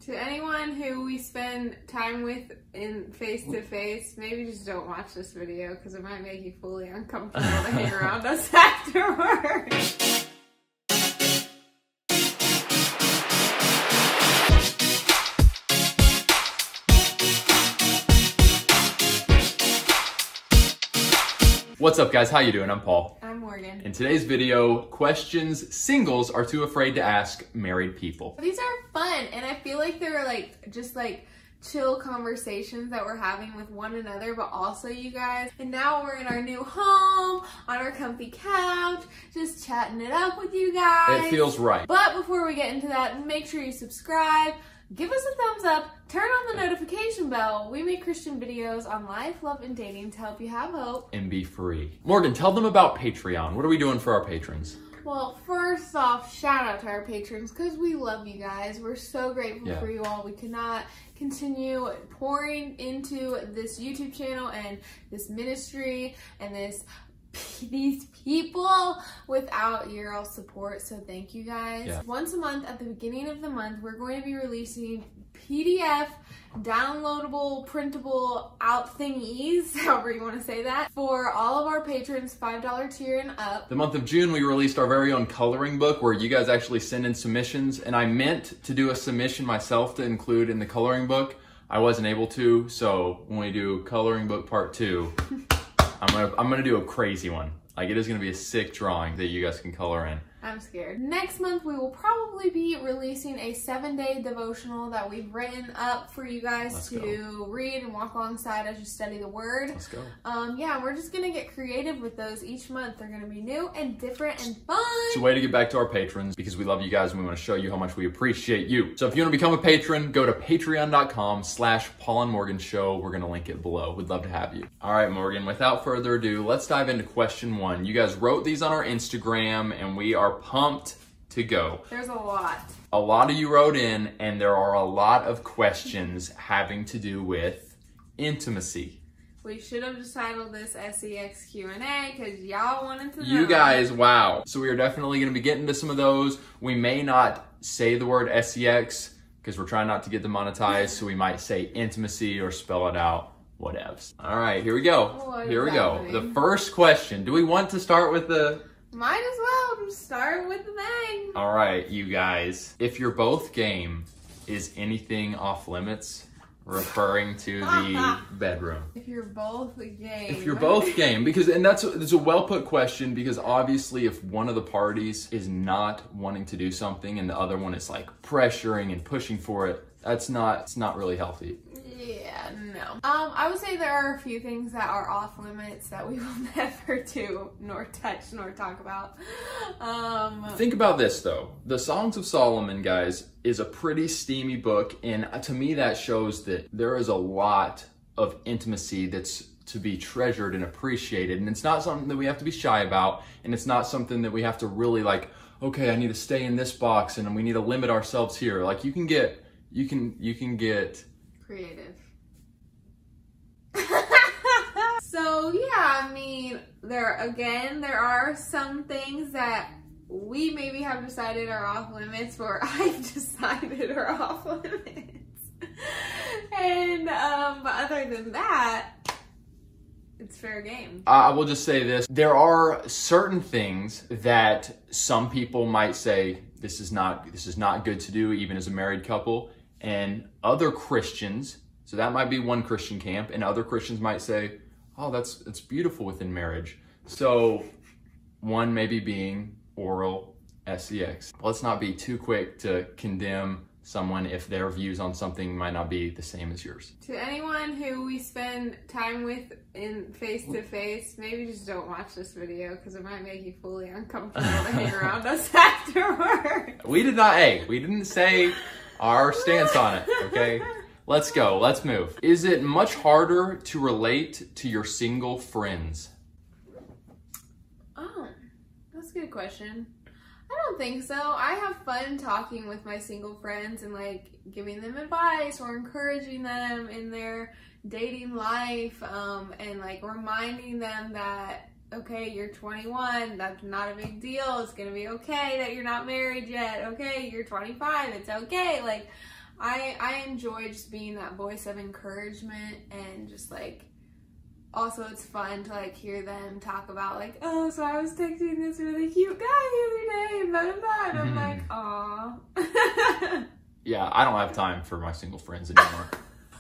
To anyone who we spend time with in face-to-face, maybe just don't watch this video because it might make you fully uncomfortable to hang around us afterwards. What's up, guys? How you doing? I'm Paul. I'm Morgan. In today's video, questions singles are too afraid to ask married people. These are fun, and I feel like they're just chill conversations that we're having with one another, but also you guys. And now we're in our new home, on our comfy couch, just chatting it up with you guys. It feels right. But before we get into that, make sure you subscribe, give us a thumbs up, turn on the notification bell. We make Christian videos on life, love, and dating to help you have hope. And be free. Morgan, tell them about Patreon. What are we doing for our patrons? Well, first off, shout out to our patrons because we love you guys. We're so grateful for you all. We could not continue pouring into this YouTube channel and this ministry and these people without your all support, so thank you guys. Once a month at the beginning of the month, we're going to be releasing PDF downloadable printable out thingies, however you want to say that, for all of our patrons, $5 tier and up. The month of June, we released our very own coloring book where you guys actually send in submissions, and I meant to do a submission myself to include in the coloring book. I wasn't able to, so when we do coloring book part 2, I'm gonna do a crazy one. Like, it is gonna be a sick drawing that you guys can color in. I'm scared. Next month, we will probably be releasing a 7-day devotional that we've written up for you guys to read and walk alongside as you study the Word. Let's go. Yeah, we're just gonna get creative with those each month. They're gonna be new and different and fun. It's a way to get back to our patrons because we love you guys and we want to show you how much we appreciate you. So if you want to become a patron, go to patreon.com/PaulandMorganShow. We're gonna link it below. We'd love to have you. All right, Morgan, without further ado, let's dive into question 1. You guys wrote these on our Instagram and we are pumped to go. There's a lot. A lot of you wrote in, and there are a lot of questions having to do with intimacy. We should have just titled this SEX Q&A because y'all wanted to know. You guys, wow. So we are definitely going to be getting to some of those. We may not say the word SEX because we're trying not to get demonetized, so we might say intimacy or spell it out. Whatevs. All right, here we go. Here we go. The first question. Do we want to start with the... Might as well just start with the bang. All right, you guys. If you're both game, is anything off limits? Referring to the bedroom. If you're both game. If you're both game, because, and that's a well put question, because obviously if one of the parties is not wanting to do something and the other one is like pressuring and pushing for it, it's not really healthy. Yeah, no. I would say there are a few things that are off limits that we will never do, nor touch, nor talk about. Think about this though. The Songs of Solomon, guys, is a pretty steamy book, and to me that shows that there is a lot of intimacy that's to be treasured and appreciated, and it's not something that we have to be shy about, and it's not something that we have to really like, okay, I need to stay in this box and we need to limit ourselves here. Like you can get creative. So yeah, I mean, there are some things that we maybe have decided are off limits, or I've decided are off limits. And but other than that, it's fair game. I will just say this. There are certain things that some people might say this is not good to do even as a married couple, and other Christians, so that might be one Christian camp, and other Christians might say, oh, it's beautiful within marriage. So one maybe being oral sex. Let's not be too quick to condemn someone if their views on something might not be the same as yours. To anyone who we spend time with in face-to-face, maybe just don't watch this video because it might make you fully uncomfortable to hang around us afterwards. We didn't say our stance on it, okay? Let's go, let's move. Is it much harder to relate to your single friends? Oh, that's a good question. I don't think so. I have fun talking with my single friends and like giving them advice or encouraging them in their dating life, and like reminding them that, okay, you're 21, that's not a big deal. It's gonna be okay that you're not married yet. Okay, you're 25, it's okay. Like, I enjoy just being that voice of encouragement, and just like, also it's fun to like hear them talk about like, oh, so I was texting this really cute guy the other day and blah, blah, blah. And I'm like, aw. Yeah, I don't have time for my single friends anymore.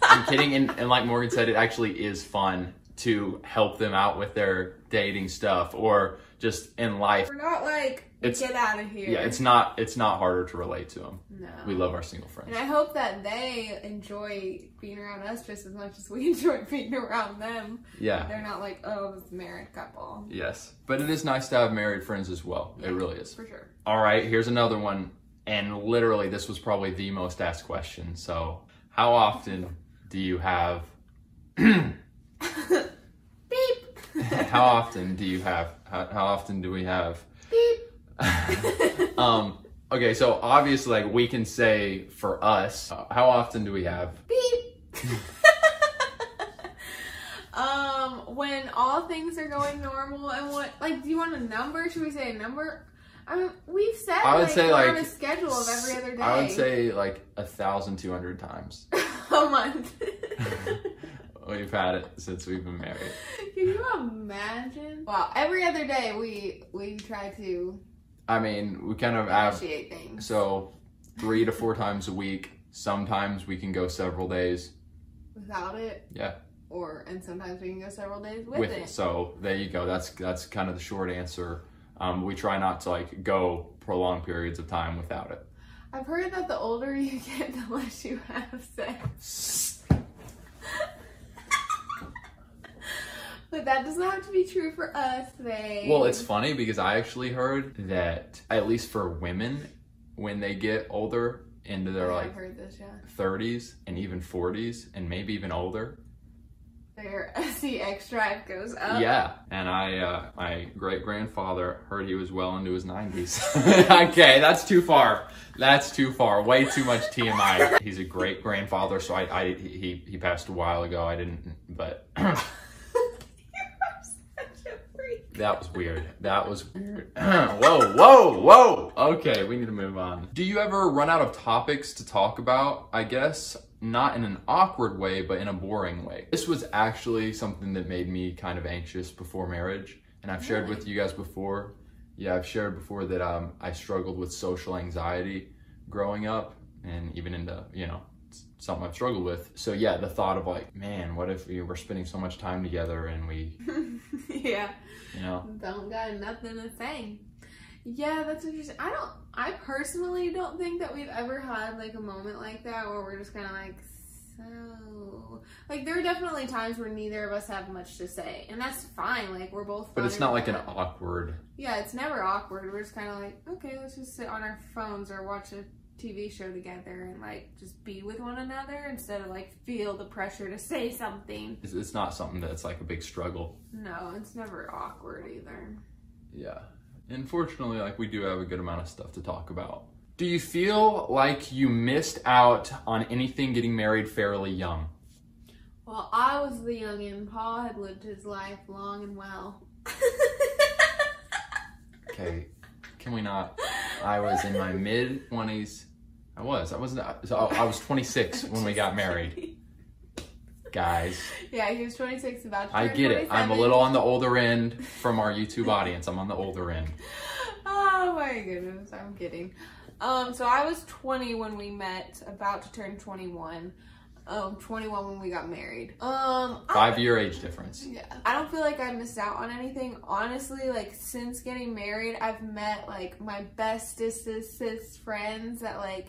I'm kidding, and like Morgan said, it actually is fun to help them out with their dating stuff or just in life. We're not like, get out of here. Yeah, it's not harder to relate to them. No. We love our single friends. And I hope that they enjoy being around us just as much as we enjoy being around them. Yeah. They're not like, oh, this married couple. Yes. But it is nice to have married friends as well. Yeah, it really is. For sure. All right, here's another one. And literally, this was probably the most asked question. So, how often do you have... Beep! How often do you have... How often do we have... Beep! Okay, so obviously, like, we can say for us, how often do we have... Beep! When all things are going normal, and what, like, do you want a number? Should we say a number? I mean, we've said, I would like, say, we're like, on a schedule of every other day. I would say, like, 1,200 times. A month. We've had it since we've been married. Can you imagine? Wow, every other day we try to... I mean, we kind of have... initiate things. So, 3 to 4 times a week. Sometimes we can go several days. Without it? Yeah. And sometimes we can go several days with it. So, there you go. That's kind of the short answer. We try not to like go prolonged periods of time without it. I've heard that the older you get, the less you have sex. But that doesn't have to be true for us, babe. Well, it's funny because I actually heard that, at least for women, when they get older into their like heard this, yeah. 30s and even 40s and maybe even older, their SEX drive goes up. Yeah, and my great-grandfather heard he was well into his 90s. Okay, that's too far. That's too far. Way too much TMI. He's a great-grandfather, so he passed a while ago. I didn't, but... That was weird. That was weird. Whoa. Okay, we need to move on. Do you ever run out of topics to talk about, I guess? Not in an awkward way, but in a boring way. This was actually something that made me kind of anxious before marriage. And I've shared with you guys before. Yeah, I've shared before that I struggled with social anxiety growing up and even into, something I've struggled with. So yeah, the thought of like, man, what if we were spending so much time together and we... Yeah. Don't got nothing to say. Yeah, that's interesting. I personally don't think that we've ever had like a moment like that where we're just kind of like, so, like, there are definitely times where neither of us have much to say, and that's fine. Like, we're both. But it's not like an awkward. Yeah, it's never awkward. We're just kind of like, okay, let's just sit on our phones or watch a TV show together and like just be with one another instead of like feel the pressure to say something. It's not something that's like a big struggle. No, it's never awkward either. Yeah. Unfortunately, like, we do have a good amount of stuff to talk about. Do you feel like you missed out on anything getting married fairly young? Well, I was the youngin'. Paul had lived his life long and well. Okay, can we not? I was in my mid-20s. I was 26 when we got married. Guys. Yeah, he was 26, about to turn I get 27. it. I'm a little on the older end from our YouTube audience. I'm on the older end. Oh my goodness, I'm kidding. So I was 20 when we met, about to turn 21. 21 when we got married. 5-year age difference. Yeah. I don't feel like I missed out on anything. Honestly, like, since getting married, I've met like my bestest friends that like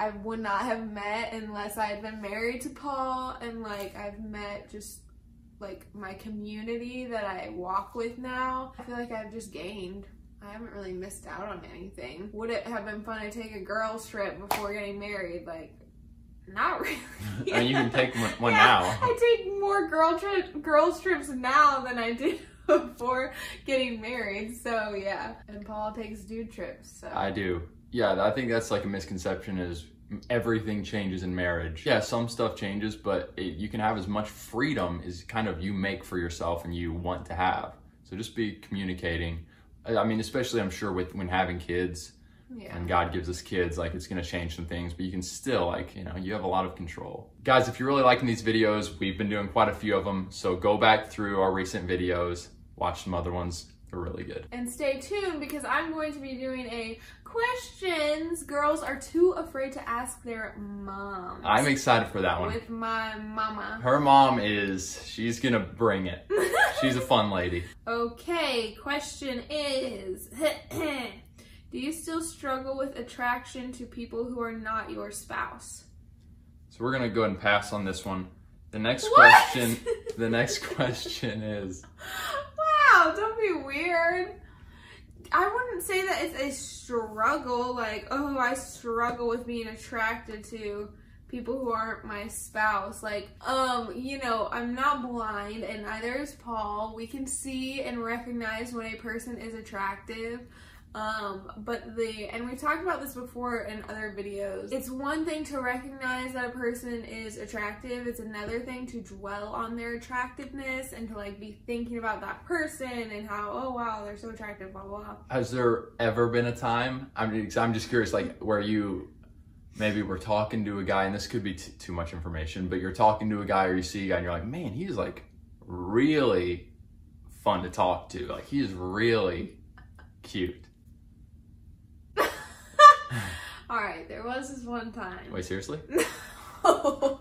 I would not have met unless I had been married to Paul, and like I've met just like my community that I walk with now. I feel like I've just gained. I haven't really missed out on anything. Would it have been fun to take a girls trip before getting married? Like, not really. I mean, you can take one now. I take more girls trips now than I did before getting married. So yeah, and Paul takes dude trips. So I do. Yeah, I think that's like a misconception is everything changes in marriage. Yeah, some stuff changes, but you can have as much freedom as kind of you make for yourself and you want to have. So just be communicating. I mean, especially I'm sure when having kids, Yeah. And God gives us kids, like, it's going to change some things, but you can still, like, you know, you have a lot of control. Guys, if you're really liking these videos, we've been doing quite a few of them, so go back through our recent videos, watch some other ones. They're really good. And stay tuned, because I'm going to be doing a questions girls are too afraid to ask their moms. I'm excited for that one. With my mama. Her mom she's gonna bring it. She's a fun lady. Okay, question is, do you still struggle with attraction to people who are not your spouse? So we're gonna go ahead and pass on this one. The next What? question is, wow, don't be weird. I wouldn't say that it's a struggle, like, oh, I struggle with being attracted to people who aren't my spouse. Like, you know, I'm not blind, and neither is Paul. We can see and recognize when a person is attractive. And we've talked about this before in other videos. It's one thing to recognize that a person is attractive. It's another thing to dwell on their attractiveness and to, like, be thinking about that person and how, oh wow, they're so attractive, blah, blah. has there ever been a time, I'm just curious, like, where you maybe were talking to a guy, and this could be too much information, but you're talking to a guy or you see a guy and you're like, man, he's, like, really fun to talk to. Like, he's really cute. All right, there was this one time. Wait, seriously? No.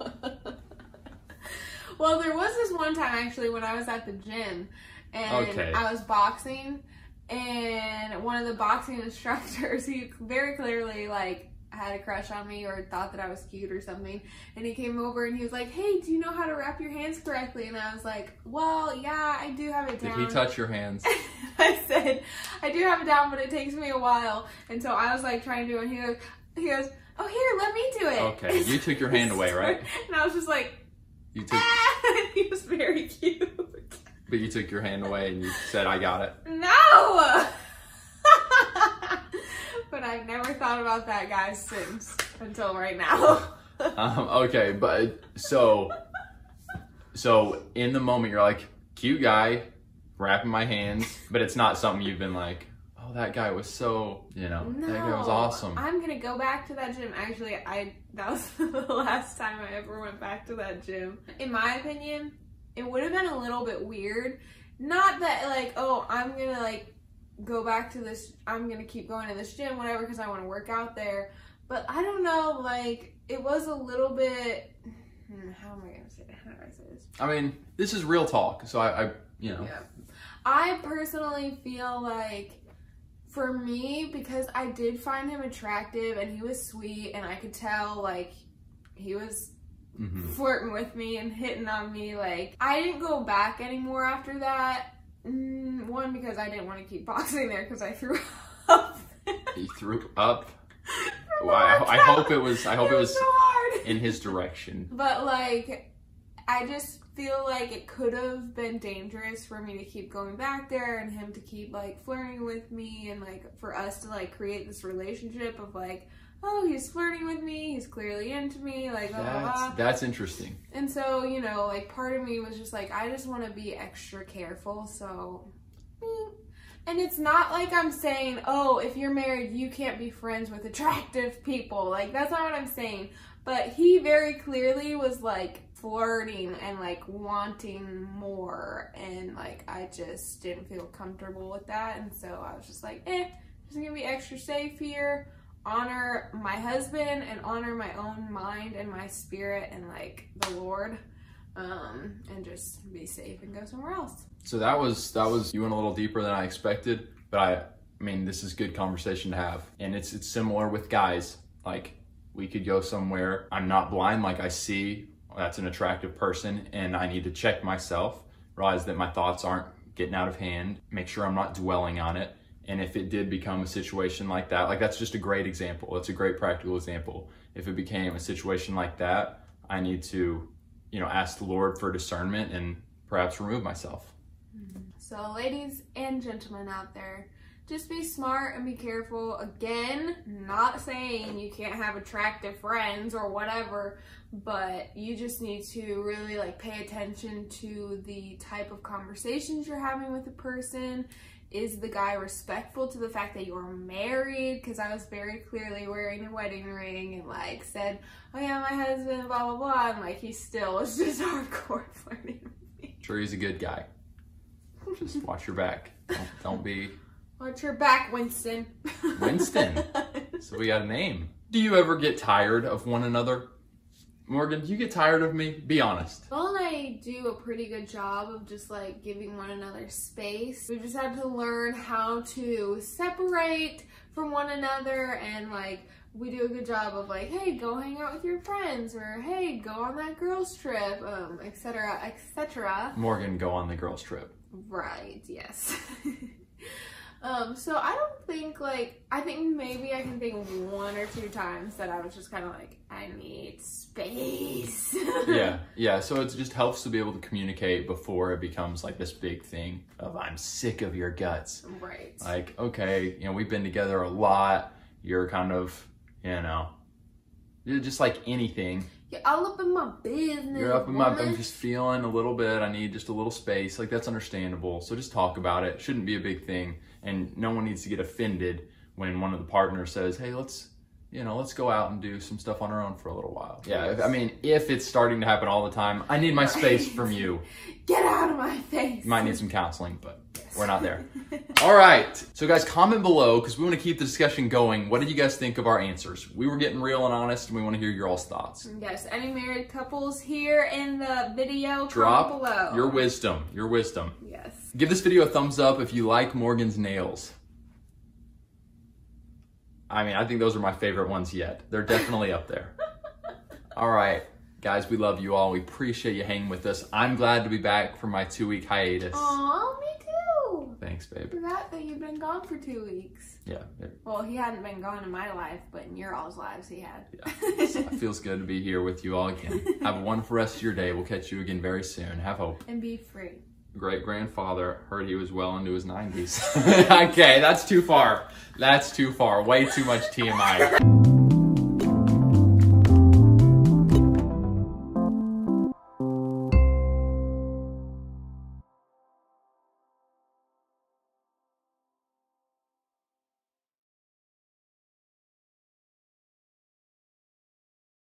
Well, there was this one time actually when I was at the gym and Okay. I was boxing, and one of the boxing instructors, he very clearly, like, had a crush on me or thought that I was cute or something, and he came over and he was like, hey, do you know how to wrap your hands correctly? And I was like, well, yeah, I do have it down. Did he touch your hands? I said, I do have it down, but it takes me a while. And so I was like trying to do it, and he goes, oh, here, let me do it. Okay, you took your hand away, right? And I was just like, You took, he was very cute. but you took your hand away and you said, I got it. No! But I've never thought about that guy since, until right now. Okay, but so in the moment you're like, cute guy, wrapping my hands, but it's not something you've been like, oh, that guy was so, you know, No, that guy was awesome. I'm gonna go back to that gym. Actually, that was the last time I ever went back to that gym. In my opinion, it would have been a little bit weird. Not that, like, oh, I'm gonna, like, go back to this, I'm gonna keep going to this gym, whatever, because I want to work out there. But I don't know, like, it was a little bit, how am I gonna say it? How do I say this? I mean, this is real talk, so I you know. Yeah. I personally feel like, for me, because I did find him attractive and he was sweet and I could tell, like, he was flirting with me and hitting on me, like, I didn't go back anymore after that. One, because I didn't want to keep boxing there because I threw up. You threw up? Well, I hope it was so hard. in his direction. But, like, I just feel like it could have been dangerous for me to keep going back there and him to keep, like, flirting with me, and, like, for us to, like, create this relationship of, like, oh, he's flirting with me, he's clearly into me, like, blah, blah, blah. That's interesting. And so, you know, like, part of me was just like, I just want to be extra careful, so. And it's not like I'm saying, oh, if you're married, you can't be friends with attractive people. Like, that's not what I'm saying. But he very clearly was, like, flirting and, like, wanting more. And, like, I just didn't feel comfortable with that. And so I was just like, just gonna be extra safe here. Honor my husband and honor my own mind and my spirit and, like, the Lord. And just be safe and go somewhere else. So that was you went a little deeper than I expected, but I mean, this is good conversation to have. And it's similar with guys. Like, we could go somewhere, I'm not blind, like, I see that's an attractive person and I need to check myself, realize that my thoughts aren't getting out of hand, make sure I'm not dwelling on it. And if it did become a situation like that, like, that's just a great example. That's a great practical example. If it became a situation like that, I need to, you know, ask the Lord for discernment and perhaps remove myself. So ladies and gentlemen out there, just be smart and be careful. Again, not saying you can't have attractive friends or whatever, but you just need to really, like, pay attention to the type of conversations you're having with a person is the guy respectful to the fact that you're married? Because I was very clearly wearing a wedding ring and like said, oh yeah, my husband, blah, blah, blah. And like he still was just hardcore flirting with me. Sure, he's a good guy. Just watch your back. Don't be... Watch your back, Winston. Winston. So we got a name. Do you ever get tired of one another? Morgan, do you get tired of me? Be honest. Well, and I do a pretty good job of just like giving one another space. We just had to learn how to separate from one another, and like we do a good job of like, hey, go hang out with your friends, or hey, go on that girls trip, etc., etc. Morgan, go on the girls trip. Right, yes. So I don't think I think maybe I can think 1 or 2 times that I was just kind of like, I need space. Yeah. So it just helps to be able to communicate before it becomes like this big thing of I'm sick of your guts. Right. Like, okay, we've been together a lot. You're kind of, you're just like anything. You're all up in my business. You're up in my, I'm just feeling a little bit. I need just a little space. Like, that's understandable. So just talk about it. Shouldn't be a big thing. And no one needs to get offended when one of the partners says, hey, let's go out and do some stuff on our own for a little while. Yeah, I mean, if it's starting to happen all the time, I need my space from you. Get out of my face. You might need some counseling, but we're not there. All right. So guys, comment below because we want to keep the discussion going. What did you guys think of our answers? We were getting real and honest, and we want to hear your all's thoughts. Yes, any married couples here in the video, drop comment below. Your wisdom. Yes. Give this video a thumbs up if you like Morgan's nails. I mean, I think those are my favorite ones yet. They're definitely up there. All right, guys, we love you all. We appreciate you hanging with us. I'm glad to be back from my 2-week hiatus. Aw, me too. Thanks, babe. Forgot that you've been gone for 2 weeks. Yeah. Well, he hadn't been gone in my life, but in your all's lives he had. Yeah. So it feels good to be here with you all again. Have a wonderful rest of your day. We'll catch you again very soon. Have hope. And be free. Great-grandfather heard he was well into his 90s. Okay, that's too far. That's too far. Way too much TMI.